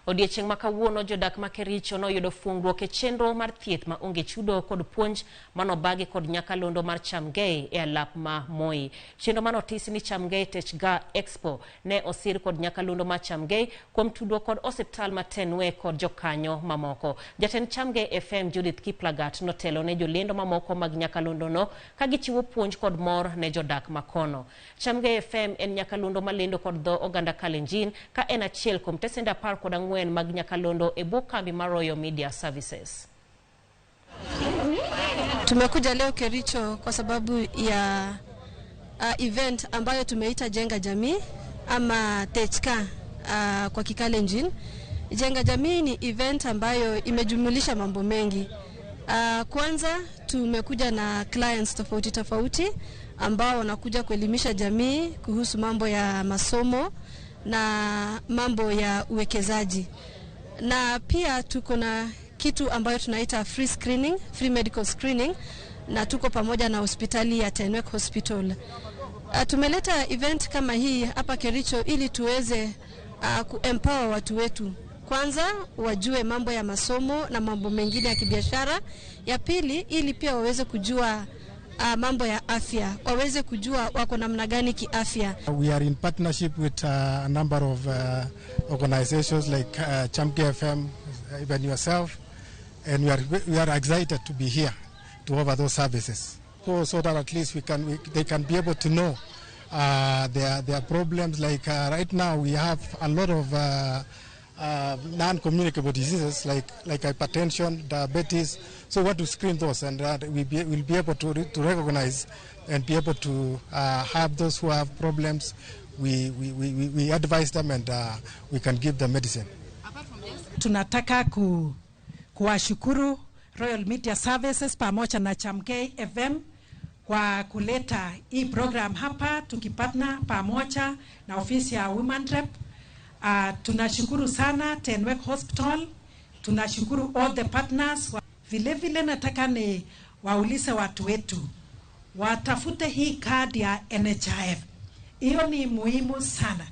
Odiechieng' ma kawuono jodak ma Kericho noyudo fuongruok e chenro mar thieth maonge chudo kod puonj manobagi kod nyakalondo mar Chamgei e alap ma Moi. Chenro manotis ni Chamgei Expo ne osir kod nyakalondo mar Chamgei kuom tudo kod osiptal matenwe kod jokanyo mamoko. Jatend Chamgei FM Judith Kiplagat notelo ne jolendo mamoko mag nyakalondo no kagichiwo puonj kod mor ne jodak makono. Chamgei FM en nyakalondo malendo kod dho oganda Kalenjin ka en achiel kuom tesenda 14 mag nyakalondo e kambi mar Royal Media Services. Tumekuja leo Kericho kwa sababu ya event ambayo tumeita Jenga Jamii ama thieth kwa Kikalenjin. Jenga Jamii ni event ambayo imejumulisha mambo mengi. Kwanza tumekuja na clients tofauti tofauti ambao wanakuja kuelimisha jamii kuhusu mambo ya masomo na mambo ya uwekezaji. Na pia tuko na kitu ambayo tunaita free medical screening, na tuko pamoja na hospitali ya Tenwek Hospital. Tumeleta event kama hii hapa Kericho ili tuweze kuempower watu wetu. Kwanza wajue mambo ya masomo na mambo mengine ya kibiashara. Ya pili ili pia waweze kujua mambo ya afya, waweze kujua wako namna gani kiafya. We are in partnership with a number of organizations like Chamgei FM, even yourself, and we are excited to be here to offer those services, so that at least they can be able to know their problems. Like right now we have a lot of non-communicable diseases like hypertension, diabetes. So we want to screen those, and we'll be able to recognize and be able to have those who have problems. We advise them, and we can give them medicine. Tunataka kuwashukuru Royal Media Services pamoja na Chamgei FM kwa kuleta hii program hapa, tukipartner pamoja na ofisi ya Women Rep. Tunashukuru sana Tenwek Hospital, tunashukuru all the partners. Vile nataka ni waulize watu wetu watafute hii kadi ya NHIF. Hiyo ni muhimu sana.